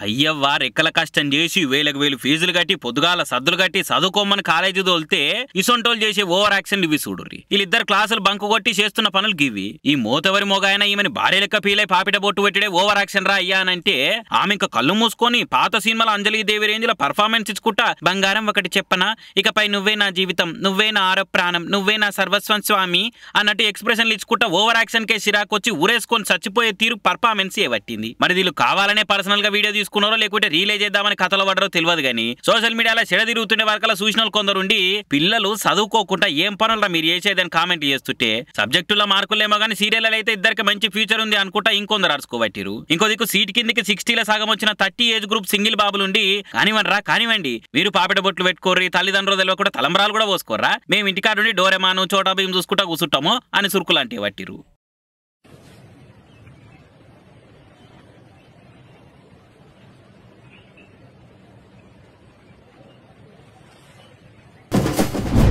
అయ్యవ్వ రెక్కల కష్టం చేసి వేలకు వేలు ఫీజులు కట్టి పొద్దుగాల సద్దులు కట్టి చదువుకోమని కాలేజీ తోలితే ఇసొంటోళ్ళు చేసే ఓవర్ యాక్షన్ ఇవి చూడుర్రి. వీళ్ళిద్దరు క్లాసులు బంకు కొట్టి చేస్తున్న పనులు గివి. ఈ మోతవరి మొగాయన ఈమెని భార్య లెక్క ఫీలై పాపిట బొట్టు పెట్టడే ఓవర్ యాక్షన్ రా అయ్యా అనంటే ఆమె ఇంకా కళ్ళు మూసుకొని పాత సినిమాల అంజలిదేవి రేంజ్ లో పర్ఫార్మెన్స్ ఇచ్చుకుంటా బంగారం ఒకటి చెప్పనా, ఇకపై నువ్వే నా జీవితం, నువ్వే నా ఆరో ప్రాణం, నువ్వే నా సర్వస్వం స్వామి అన్నట్టు ఎక్స్ప్రెషన్లు ఇచ్చుకుంటా ఓవర్ యాక్షన్ కే సిరాకొచ్చి ఊరేసుకొని చచ్చిపోయే తీరు పర్ఫార్మెన్స్ ఏవట్టింది. మరి వీళ్ళు కావాలనే పర్సనల్ గా వీడియో తీసుకున్నారో లేకుంటే రీలే చేద్దామని కథలు పడరో తెలియదు గానీ సోషల్ మీడియాలో చెడ తిరుగుతుండే వరకలా చూసిన కొందరుండి పిల్లలు చదువుకోకుండా ఏం పనులు మీరు చేసేదని కామెంట్ చేస్తుంటే సబ్జెక్టులో మార్కులేమో కానీ సీరియల్ అయితే ఇద్దరికి మంచి ఫ్యూచర్ ఉంది అనుకుంటా ఇంకొందరు అరుచుకోబట్టిరు. ఇంకో దిక్కు సీట్ కిందికి 60ల సగం వచ్చిన 30 ఏజ్ గ్రూప్ సింగిల్ బాబులుండి కానివ్వండి మీరు పాపిట బొట్లు పెట్టుకోర్రి, తల్లిదండ్రులు తెలియకుండా తలంబరాలు కూడా పోసుకోర్రా, మేము ఇంటికాడుండి డోరెమాను చోటా భీం చూసుకుంటా కూర్చుంటాము అని సురుకులాంటివి పట్టిరు.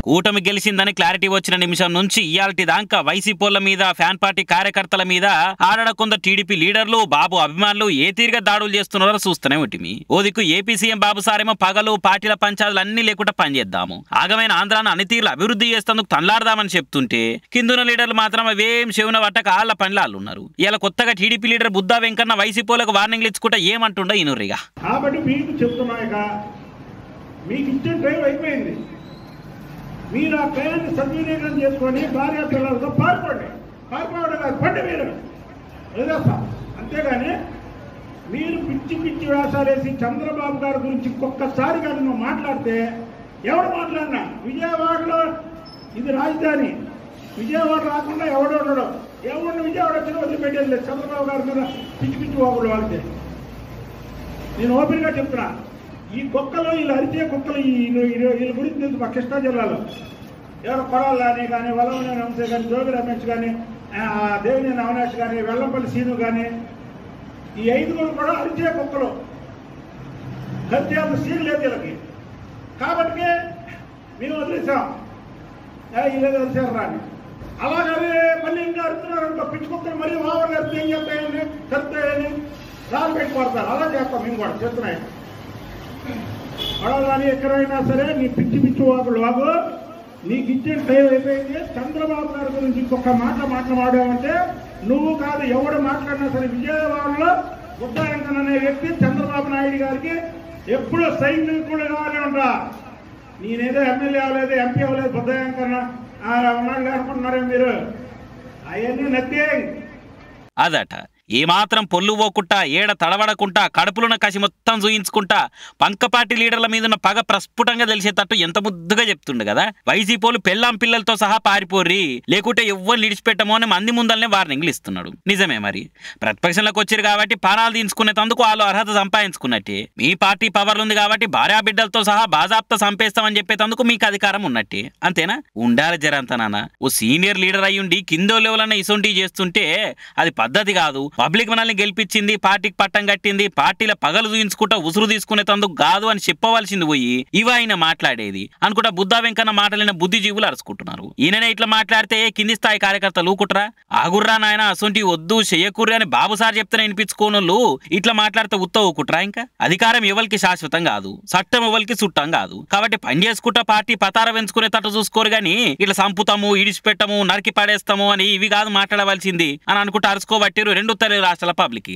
కూటమి గెలిచిందని క్లారిటీ వచ్చిన నిమిషం నుంచి ఇయాల్టి దాకా వైసీపోళ్ల మీద ఫ్యాన్ పార్టీ కార్యకర్తల మీద ఆడడ కొందరు టీడీపీ లీడర్లు బాబు అభిమానులు ఏ తీరుగా దాడులు చేస్తున్నారో చూస్తూనే ఉంటుంది. ఓ దిక్కు ఏపీ సీఎం బాబు సారేమో పగలు పార్టీల పంచాయతీలు అన్ని లేకుండా పనిచేద్దాము, ఆగమైన ఆంధ్రాను అన్ని తీరులు అభివృద్ధి చేస్తేందుకు తనలాడదామని చెప్తుంటే కిందున్న లీడర్లు మాత్రం అవేం చెవున పట్టక ఆళ్ల పనిలో ఉన్నారు. ఇలా కొత్తగా టీడీపీ లీడర్ బుద్దా వెంకన్న వైసీపోలకు వార్నింగ్లు ఇచ్చుకుంటా ఏమంటుండో ఈనురిగా. మీరు ఆ టయాన్ని సద్వినియోగం చేసుకొని భార్య పిల్లలతో పారిపోవడం కాదు, పండి మీరు వదిలేస్తాం. అంతేగాని మీరు పిచ్చి వేషాలు వేసి చంద్రబాబు గారి గురించి ఒక్కసారి కానీ నువ్వు మాట్లాడితే ఎవడు మాట్లాడినా విజయవాడలో ఇది రాజధాని, విజయవాడ రాకుండా ఎవడో విజయవాడ వచ్చిన వదిలిపెట్టేది లేదు. చంద్రబాబు గారి మీద పిచ్చి వాగులు వాడితే నేను ఓపెన్గా చెప్తున్నా, ఈ కుక్కలు వీళ్ళు అరిచే కుక్కలు వీళ్ళ గురించి తెలుసు. మా కృష్ణా జిల్లాలో ఎవరు కొడాలని కానీ వల్లవనేని వంశీ కానీ జోగి రమేష్ కానీ దేవినేని అవినాష్ కానీ వెల్లంపల్లి సీను కానీ ఈ 5 కూడా అరిచే కుక్కలు, హత్యాలు సీన్ లేదు వీళ్ళకి. కాబట్టి మేము వదిలేసాం వీళ్ళేదో అరిచారు రాని. అలాగని మళ్ళీ ఇంకా అరుతున్నారు అనుకో, పిచ్చి కుక్కలు మళ్ళీ ఓవర్గా అరిచి ఏం చెప్తాయని కరుతాయని రాళ్ళు పెట్టి పడతారు. అలా చేస్తాం మేము కూడా చెప్తున్నాయి. అడగాని ఎక్కడైనా సరే నీ పిచ్చి వాగు నీకు ఇచ్చిన టైం అయిపోయింది. చంద్రబాబు గారి గురించి ఇంకొక మాట్లాడామంటే నువ్వు కాదు ఎవడు మాట్లాడినా సరే విజయవాడలో బుద్దా వెంకన్న అనే వ్యక్తి చంద్రబాబు నాయుడు గారికి ఎప్పుడూ సైనికుడుగానే ఉంటా. నేనేదో ఎమ్మెల్యే అవ్వలేదు, ఎంపీ అవ్వలేదు, బుద్దా వెంకన్న ఉన్నాడు అనుకుంటున్నారే మీరు, అవన్నీ నథింగ్. అదట ఏమాత్రం పొల్లు పోకుండా ఏడ తడబడకుండా కడుపులున్న కసి మొత్తం చూయించుకుంటా పంకపాటి లీడర్ల మీద ఉన్న పగ ప్రస్ఫుటంగా తెలిసేటట్టు ఎంత ముద్దుగా చెప్తుండు కదా. వైసీపోలు పెళ్ళాం పిల్లలతో సహా పారిపోర్రి, లేకుంటే ఎవ్వరు నిడిచిపెట్టమో అని మంది ముందల్నే వార్నింగ్లు ఇస్తున్నాడు. నిజమే, మరి ప్రతిపక్షంలోకి వచ్చారు కాబట్టి పానాలు తీయించుకునేందుకు వాళ్ళు అర్హత సంపాదించుకున్నట్టే. మీ పార్టీ పవర్లు ఉంది కాబట్టి భార్యా బిడ్డలతో సహా బాజాప్తా సంపేస్తామని చెప్పేందుకు మీకు అధికారం ఉన్నట్టే. అంతేనా? ఉండాలి జరంత నాన్న. ఓ సీనియర్ లీడర్ అయ్యుండి కిందో లెవెల్ ఇసొంటి చేస్తుంటే అది పద్ధతి కాదు. పబ్లిక్ మనల్ని గెలిపించింది, పార్టీకి పట్టం కట్టింది, పార్టీల పగలు చూయించుకుంటా ఉసురు తీసుకునేందుకు కాదు అని చెప్పవలసింది పోయి ఇవ ఆయన మాట్లాడేది అనుకుంటా బుద్దా వెంకన్న మాటలైన బుద్ధిజీవులు అరుచుకుంటున్నారు. ఈయననే ఇట్లా మాట్లాడితే కింది స్థాయి కార్యకర్తలు ఊకుట్రా, ఆగుర్రా నాయన అసొంటి వద్దు చెయ్యకుర్రి అని బాబు సార్ చెప్తేనే వినిపించుకోనోళ్ళు ఇట్లా మాట్లాడితే ఉత్త ఊకుట్రా. ఇంకా అధికారం ఎవరికి శాశ్వతం కాదు, చట్టం ఎవరికి చుట్టం కాదు. కాబట్టి పని చేసుకుంటా పార్టీ పతార పెంచుకునే తట్టు చూసుకోరు గానీ ఇట్లా సంపుతాము, ఇడిచిపెట్టము, నరికి పడేస్తాము అని ఇవి కాదు మాట్లాడవలసింది అని అనుకుంటా అరుచుకోబట్టిరు 2 తెలుగు రాష్ట్రాల పబ్లిక్.